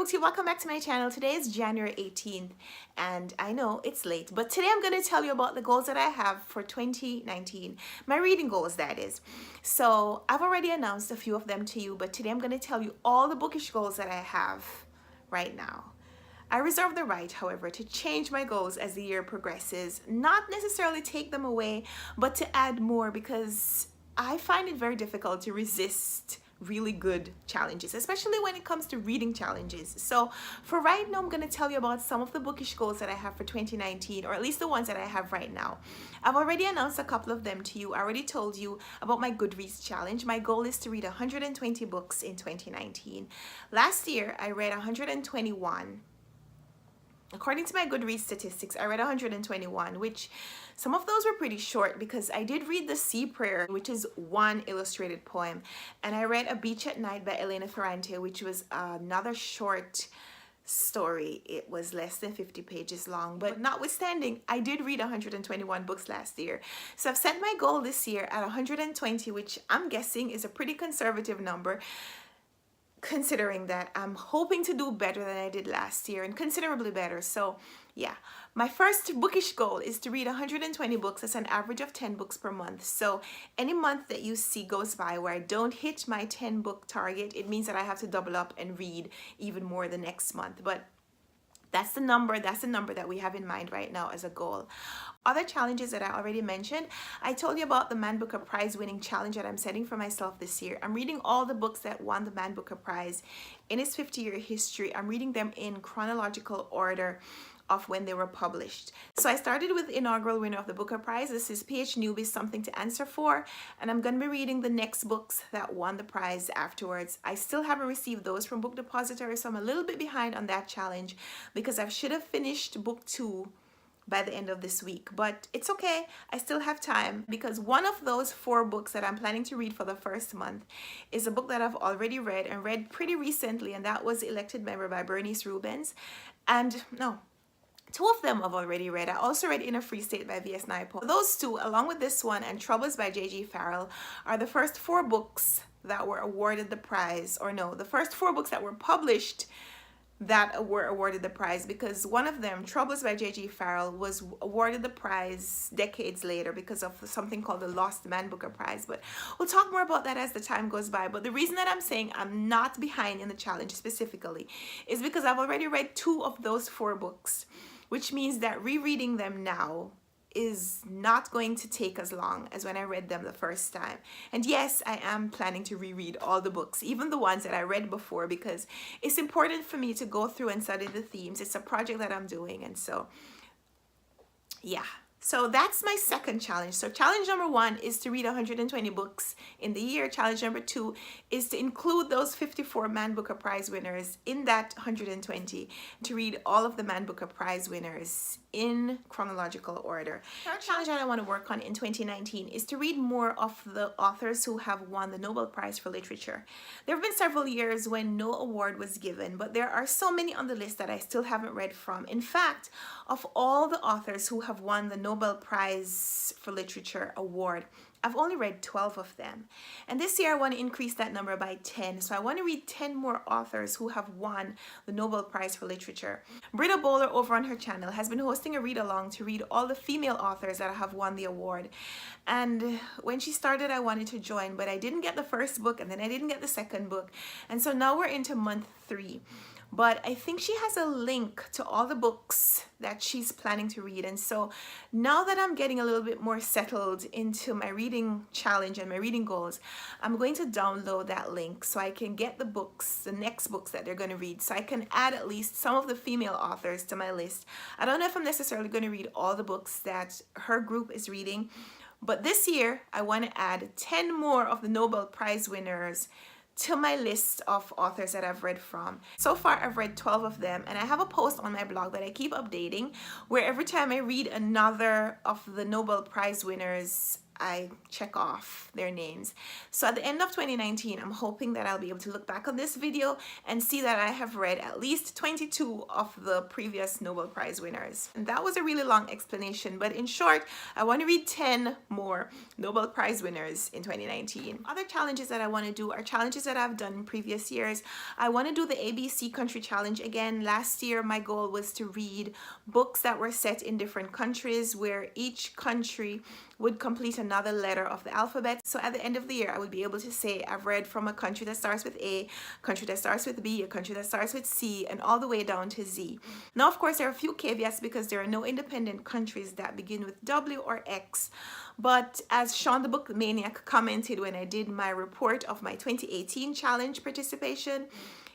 Booty, welcome back to my channel. Today is January 18th and I know it's late, but today I'm going to tell you about the goals that I have for 2019. My reading goals, that is. So I've already announced a few of them to you, but today I'm going to tell you all the bookish goals that I have right now. I reserve the right, however, to change my goals as the year progresses, not necessarily take them away, but to add more, because I find it very difficult to resist really good challenges, especially when it comes to reading challenges. So for right now, I'm going to tell you about some of the bookish goals that I have for 2019, or at least the ones that I have right now. I've already announced a couple of them to you. I already told you about my Goodreads challenge. My goal is to read 120 books in 2019. Last year, I read 121. According to my Goodreads statistics, I read 121, which some of those were pretty short because I did read The Sea Prayer, which is one illustrated poem, and I read A Beach at Night by Elena Ferrante, which was another short story. It was less than 50 pages long, but notwithstanding, I did read 121 books last year. So I've set my goal this year at 120, which I'm guessing is a pretty conservative number, considering that I'm hoping to do better than I did last year, and considerably better. So yeah, my first bookish goal is to read 120 books. That's an average of 10 books per month. So any month that you see goes by where I don't hit my 10 book target, it means that I have to double up and read even more the next month. But that's the number that we have in mind right now as a goal. Other challenges that I already mentioned, I told you about the Man Booker Prize winning challenge that I'm setting for myself this year. I'm reading all the books that won the Man Booker Prize in its 50-year history. I'm reading them in chronological order of when they were published. So I started with the inaugural winner of the Booker Prize. This is PH Newby's Something to Answer For, and I'm going to be reading the next books that won the prize afterwards. I still haven't received those from Book Depository, so I'm a little bit behind on that challenge because I should have finished book 2 by the end of this week, but it's okay. I still have time because one of those 4 books that I'm planning to read for the first month is a book that I've already read and read pretty recently, and that was Elected Member by Bernice Rubens. And no, 2 of them I've already read. I also read In a Free State by V.S. Naipaul. Those 2, along with this one and Troubles by J.G. Farrell, are the first 4 books that were awarded the prize, or no, the first 4 books that were published that were awarded the prize, because one of them, Troubles by J.G. Farrell, was awarded the prize decades later because of something called the Lost Man Booker Prize. But we'll talk more about that as the time goes by. But the reason that I'm saying I'm not behind in the challenge specifically is because I've already read 2 of those 4 books, which means that rereading them now is not going to take as long as when I read them the first time. And yes, I am planning to reread all the books, even the ones that I read before, because it's important for me to go through and study the themes. It's a project that I'm doing, and so yeah. So that's my second challenge. So challenge number 1 is to read 120 books in the year. Challenge number 2 is to include those 54 Man Booker Prize winners in that 120, to read all of the Man Booker Prize winners in chronological order. Third challenge that I want to work on in 2019 is to read more of the authors who have won the Nobel Prize for Literature. There have been several years when no award was given, but there are so many on the list that I still haven't read from. In fact, of all the authors who have won the Nobel Prize for Literature award, I've only read 12 of them. And this year I want to increase that number by 10. So I want to read 10 more authors who have won the Nobel Prize for Literature. Britta Bowler over on her channel has been hosting a read-along to read all the female authors that have won the award. And when she started, I wanted to join, but I didn't get the first book, and then I didn't get the second book. And so now we're into month 3. But I think she has a link to all the books that she's planning to read. And so now that I'm getting a little bit more settled into my reading challenge and my reading goals, I'm going to download that link so I can get the books, the next books that they're going to read, so I can add at least some of the female authors to my list. I don't know if I'm necessarily going to read all the books that her group is reading, but this year I want to add 10 more of the Nobel Prize winners to my list of authors that I've read from. So far, I've read 12 of them, and I have a post on my blog that I keep updating, where every time I read another of the Nobel Prize winners, I check off their names. So at the end of 2019, I'm hoping that I'll be able to look back on this video and see that I have read at least 22 of the previous Nobel Prize winners. And that was a really long explanation, but in short, I want to read 10 more Nobel Prize winners in 2019. Other challenges that I want to do are challenges that I've done in previous years. I want to do the ABC Country Challenge again. Last year, my goal was to read books that were set in different countries where each country would complete another letter of the alphabet. So at the end of the year, I would be able to say I've read from a country that starts with A, country that starts with B, a country that starts with C, and all the way down to Z. Now, of course, there are a few caveats because there are no independent countries that begin with W or X. But as Sean the Book Maniac commented when I did my report of my 2018 challenge participation,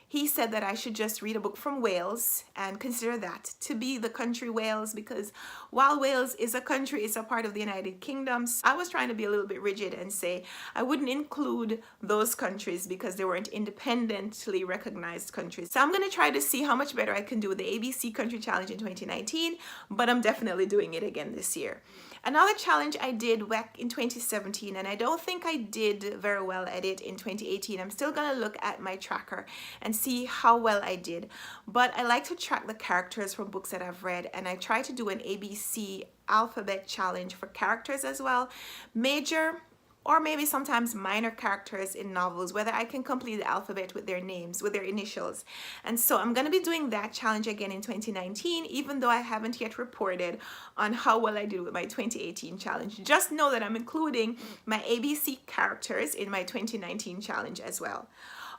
he said that I should just read a book from Wales and consider that to be the country Wales, because while Wales is a country, it's a part of the United Kingdom. So I was trying to be a little bit rigid and say I wouldn't include those countries because they weren't independently recognized countries. So I'm going to try to see how much better I can do with the ABC Country Challenge in 2019, but I'm definitely doing it again this year. Another challenge I did back in 2017, and I don't think I did very well at it in 2018. I'm still going to look at my tracker and see how well I did. But I like to track the characters from books that I've read, and I try to do an ABC alphabet challenge for characters as well. Major or maybe sometimes minor characters in novels, whether I can complete the alphabet with their names, with their initials. And so I'm going to be doing that challenge again in 2019, even though I haven't yet reported on how well I did with my 2018 challenge. Just know that I'm including my ABC characters in my 2019 challenge as well.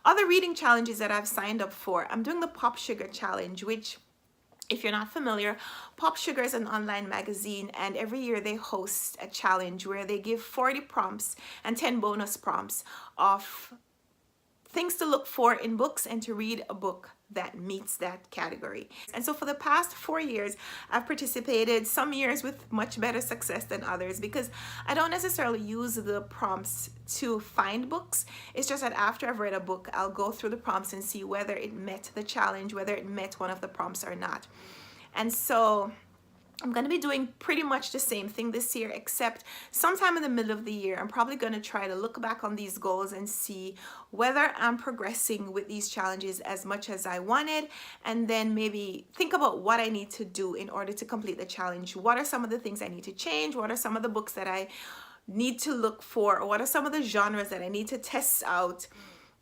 Other reading challenges that I've signed up for, I'm doing the PopSugar challenge, which, if you're not familiar, PopSugar is an online magazine, and every year they host a challenge where they give 40 prompts and 10 bonus prompts of things to look for in books and to read a book that meets that category. And so for the past 4 years, I've participated, some years with much better success than others, because I don't necessarily use the prompts to find books. It's just that after I've read a book, I'll go through the prompts and see whether it met the challenge, whether it met one of the prompts or not. And so I'm going to be doing pretty much the same thing this year, except sometime in the middle of the year, I'm probably going to try to look back on these goals and see whether I'm progressing with these challenges as much as I wanted, and then maybe think about what I need to do in order to complete the challenge. What are some of the things I need to change? What are some of the books that I need to look for? Or what are some of the genres that I need to test out?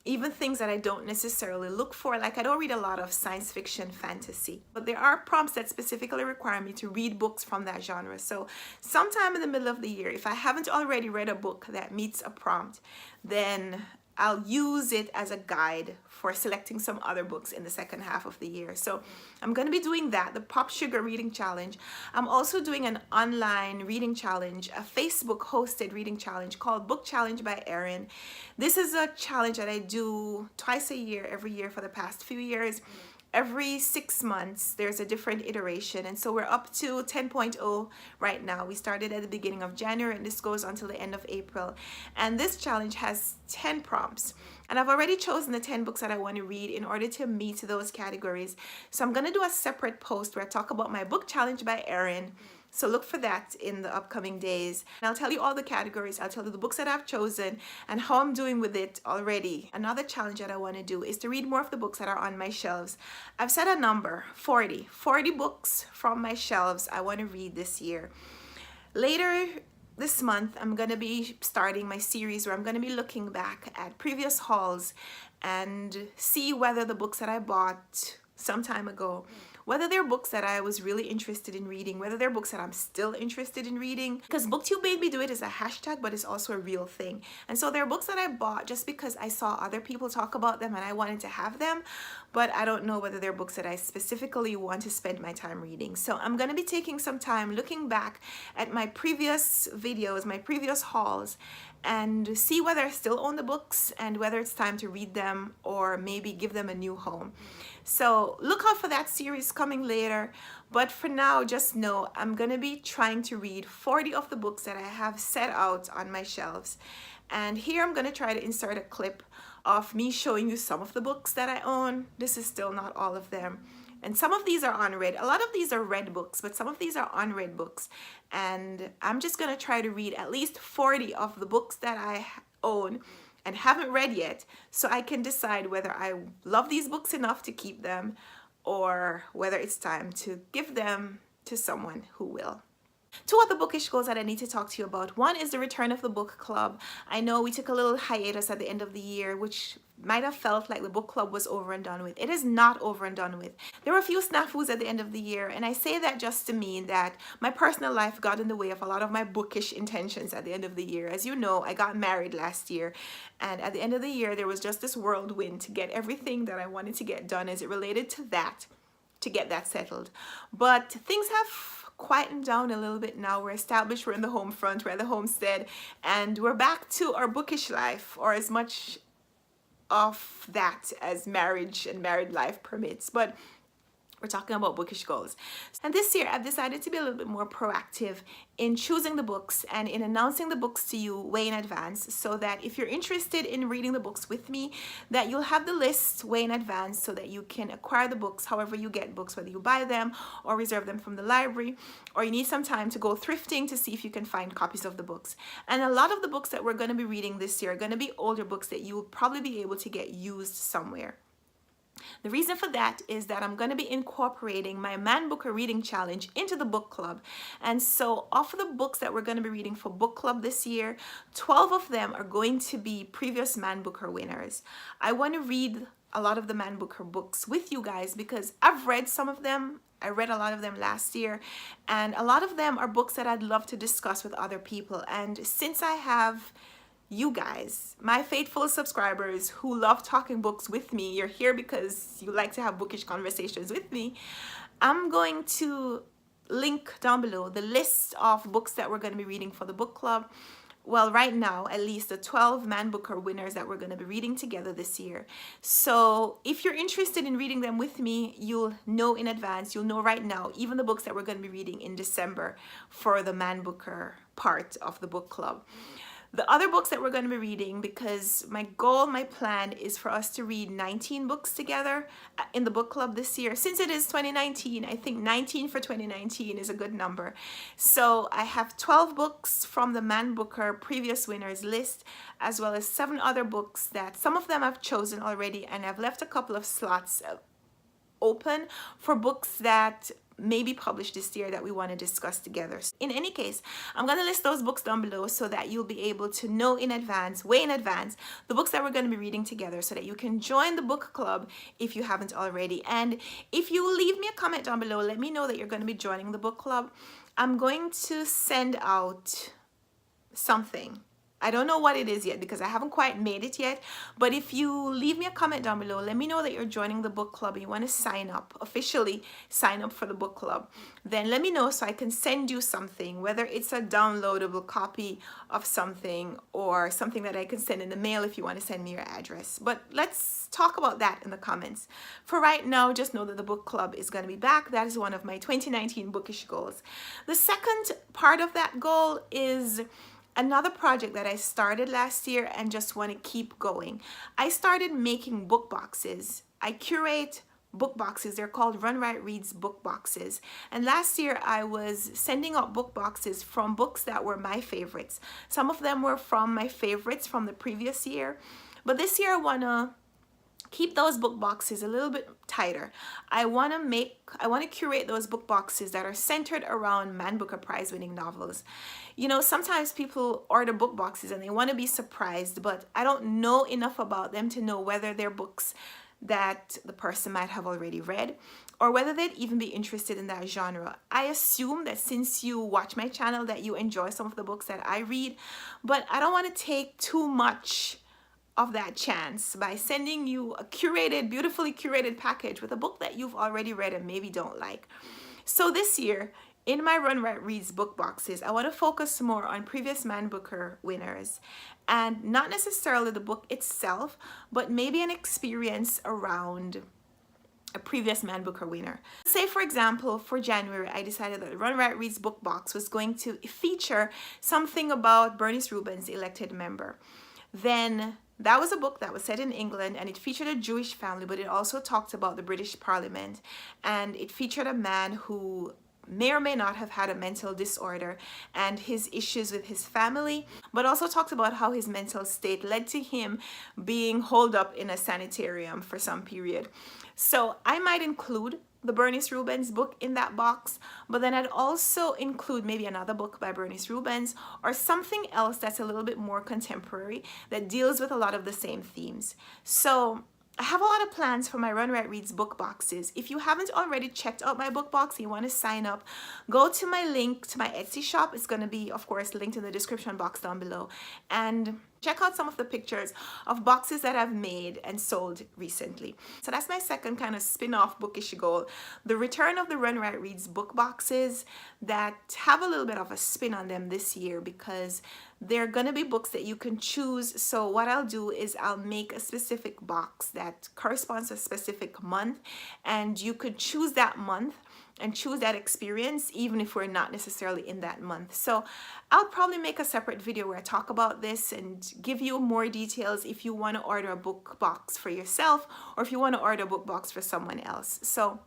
Even things that I don't necessarily look for, like I don't read a lot of science fiction fantasy, but there are prompts that specifically require me to read books from that genre. So sometime in the middle of the year, if I haven't already read a book that meets a prompt, then I'll use it as a guide for selecting some other books in the second half of the year. So I'm going to be doing that, the PopSugar reading challenge. I'm also doing an online reading challenge, a Facebook hosted reading challenge called Book Challenge by Erin. This is a challenge that I do twice a year, every year for the past few years. Every 6 months, there's a different iteration. And so we're up to 10.0 right now. We started at the beginning of January, and this goes until the end of April. And this challenge has 10 prompts. And I've already chosen the 10 books that I want to read in order to meet those categories. So I'm going to do a separate post where I talk about my book challenge by Erin. So look for that in the upcoming days. And I'll tell you all the categories. I'll tell you the books that I've chosen and how I'm doing with it already. Another challenge that I want to do is to read more of the books that are on my shelves. I've set a number, 40 books from my shelves I want to read this year. Later this month, I'm going to be starting my series where I'm going to be looking back at previous hauls and see whether the books that I bought some time ago, whether they're books that I was really interested in reading, whether they're books that I'm still interested in reading. Because BookTube made me do it as a hashtag, but it's also a real thing. And so there are books that I bought just because I saw other people talk about them and I wanted to have them, but I don't know whether they're books that I specifically want to spend my time reading. So I'm going to be taking some time looking back at my previous videos, my previous hauls, and see whether I still own the books and whether it's time to read them or maybe give them a new home. So look out for that series coming later. But for now, just know I'm going to be trying to read 40 of the books that I have set out on my shelves. And here I'm going to try to insert a clip of me showing you some of the books that I own. This is still not all of them. And some of these are unread. A lot of these are read books, but some of these are unread books. And I'm just going to try to read at least 40 of the books that I own and haven't read yet, so I can decide whether I love these books enough to keep them or whether it's time to give them to someone who will. Two other bookish goals that I need to talk to you about. One is the return of the book club. I know we took a little hiatus at the end of the year, which might have felt like the book club was over and done with. It is not over and done with. There were a few snafus at the end of the year, and I say that just to mean that my personal life got in the way of a lot of my bookish intentions at the end of the year. As you know, I got married last year, and at the end of the year, there was just this whirlwind to get everything that I wanted to get done as it related to that, to get that settled. But things have quietened down a little bit now. We're established, we're in the home front, we're at the homestead, and we're back to our bookish life, or as much of that as marriage and married life permits. But we're talking about bookish goals. And this year I've decided to be a little bit more proactive in choosing the books and in announcing the books to you way in advance, so that if you're interested in reading the books with me, that you'll have the list way in advance so that you can acquire the books however you get books, whether you buy them or reserve them from the library, or you need some time to go thrifting to see if you can find copies of the books. And a lot of the books that we're going to be reading this year are going to be older books that you will probably be able to get used somewhere. The reason for that is that I'm going to be incorporating my Man Booker reading challenge into the book club. And so of the books that we're going to be reading for book club this year, 12 of them are going to be previous Man Booker winners. I want to read a lot of the Man Booker books with you guys because I've read some of them. I read a lot of them last year, and a lot of them are books that I'd love to discuss with other people. And since I have you guys, my faithful subscribers who love talking books with me, you're here because you like to have bookish conversations with me, I'm going to link down below the list of books that we're going to be reading for the book club. Well, right now, at least the 12 Man Booker winners that we're going to be reading together this year. So if you're interested in reading them with me, you'll know in advance, you'll know right now, even the books that we're going to be reading in December for the Man Booker part of the book club. The other books that we're going to be reading, because my goal, my plan is for us to read 19 books together in the book club this year. Since it is 2019, I think 19 for 2019 is a good number. So I have 12 books from the Man Booker previous winners list, as well as 7 other books that some of them I've chosen already, and I've left a couple of slots open for books that may be published this year that we want to discuss together. In any case, I'm going to list those books down below so that you'll be able to know in advance, way in advance, the books that we're going to be reading together, so that you can join the book club if you haven't already. And if you leave me a comment down below, let me know that you're going to be joining the book club. I'm going to send out something. I don't know what it is yet because I haven't quite made it yet, but if you leave me a comment down below, let me know that you're joining the book club and you want to sign up, officially sign up for the book club, then let me know so I can send you something, whether it's a downloadable copy of something or something that I can send in the mail if you want to send me your address. But let's talk about that in the comments. For right now, just know that the book club is going to be back. That is one of my 2019 bookish goals. The second part of that goal is another project that I started last year and just want to keep going. I started making book boxes. I curate book boxes. They're called Runwright Reads book boxes. And last year I was sending out book boxes from books that were my favorites. Some of them were from my favorites from the previous year. But this year I want to keep those book boxes a little bit tighter. I want to curate those book boxes that are centered around Man Booker Prize winning novels. You know, sometimes people order book boxes and they want to be surprised, but I don't know enough about them to know whether they're books that the person might have already read or whether they'd even be interested in that genre. I assume that since you watch my channel that you enjoy some of the books that I read, but I don't want to take too much of that chance by sending you a curated, beautifully curated package with a book that you've already read and maybe don't like. So this year, in my Runwright Reads book boxes, I want to focus more on previous Man Booker winners and not necessarily the book itself, but maybe an experience around a previous Man Booker winner. Say, for example, for January, I decided that the Runwright Reads book box was going to feature something about Bernice Rubens, elected member. Then That was a book that was set in England, and it featured a Jewish family, but it also talked about the British Parliament, and it featured a man who may or may not have had a mental disorder and his issues with his family, but also talked about how his mental state led to him being holed up in a sanitarium for some period. So I might include the Bernice Rubens book in that box, but then I'd also include maybe another book by Bernice Rubens or something else that's a little bit more contemporary that deals with a lot of the same themes. So I have a lot of plans for my Runwright Reads book boxes. If you haven't already checked out my book box and you want to sign up, go to my link to my Etsy shop. It's going to be, of course, linked in the description box down below. And check out some of the pictures of boxes that I've made and sold recently. So that's my second kind of spin-off bookish goal. The return of the Runwright Reads book boxes that have a little bit of a spin on them this year, because they're going to be books that you can choose. So what I'll do is I'll make a specific box that corresponds to a specific month, and you could choose that month and choose that experience even if we're not necessarily in that month. So I'll probably make a separate video where I talk about this and give you more details if you want to order a book box for yourself or if you want to order a book box for someone else. So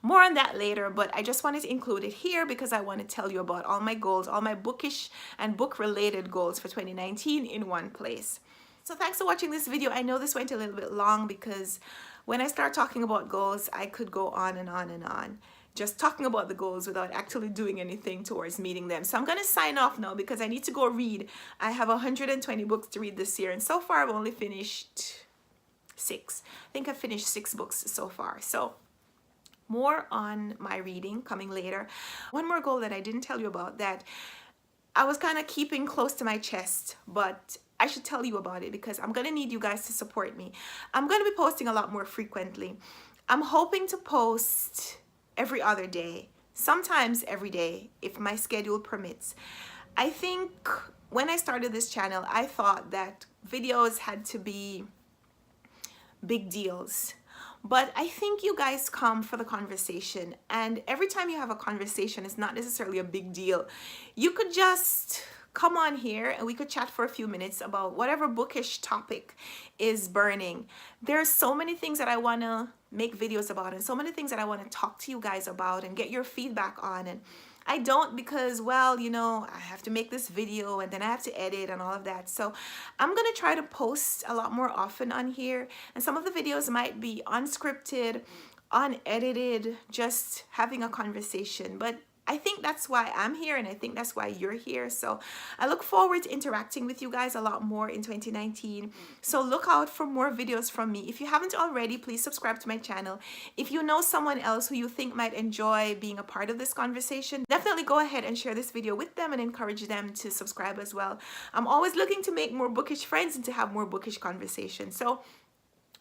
more on that later, but I just wanted to include it here because I want to tell you about all my goals, all my bookish and book related goals for 2019 in one place. So thanks for watching this video. I know this went a little bit long because when I start talking about goals, I could go on and on and on, just talking about the goals without actually doing anything towards meeting them. So I'm going to sign off now because I need to go read. I have 120 books to read this year, and so far I've only finished 6. I think I've finished 6 books so far. So more on my reading coming later. One more goal that I didn't tell you about that I was kind of keeping close to my chest, but I should tell you about it because I'm going to need you guys to support me. I'm going to be posting a lot more frequently. I'm hoping to post every other day, sometimes every day if my schedule permits. I think when I started this channel, I thought that videos had to be big deals. But I think you guys come for the conversation, and every time you have a conversation, it's not necessarily a big deal. You could just come on here and we could chat for a few minutes about whatever bookish topic is burning. There's so many things that I want to make videos about and so many things that I want to talk to you guys about and get your feedback on, and I don't because, well, you know, I have to make this video and then I have to edit and all of that. So I'm going to try to post a lot more often on here, and some of the videos might be unscripted, unedited, just having a conversation. But I think that's why I'm here, and I think that's why you're here. So I look forward to interacting with you guys a lot more in 2019. So look out for more videos from me. If you haven't already, please subscribe to my channel. If you know someone else who you think might enjoy being a part of this conversation, definitely go ahead and share this video with them and encourage them to subscribe as well. I'm always looking to make more bookish friends and to have more bookish conversations. So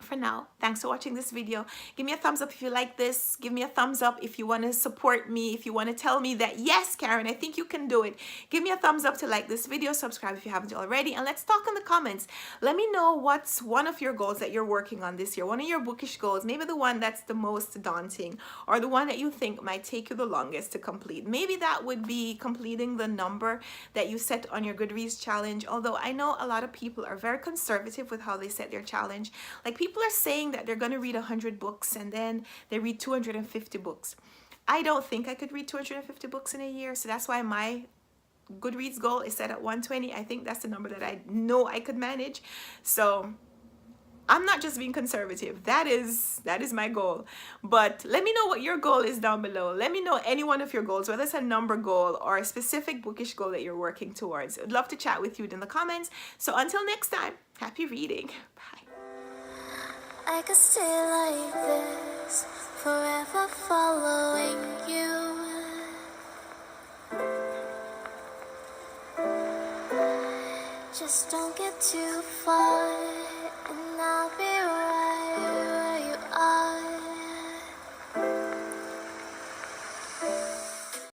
for now, thanks for watching this video. Give me a thumbs up if you like this. Give me a thumbs up if you want to support me, if you want to tell me that, yes, Karen, I think you can do it. Give me a thumbs up to like this video, subscribe if you haven't already, and let's talk in the comments. Let me know what's one of your goals that you're working on this year, one of your bookish goals, maybe the one that's the most daunting or the one that you think might take you the longest to complete. Maybe that would be completing the number that you set on your Goodreads challenge, although I know a lot of people are very conservative with how they set their challenge. Like, people are saying that they're going to read 100 books and then they read 250 books. I don't think I could read 250 books in a year, so that's why my Goodreads goal is set at 120. I think that's the number that I know I could manage. So I'm not just being conservative. That is my goal. But let me know what your goal is down below. Let me know any one of your goals, whether it's a number goal or a specific bookish goal that you're working towards. I'd love to chat with you in the comments. So until next time, happy reading. Bye. I could stay like this, forever following you. Just don't get too far, and I'll be right where you are.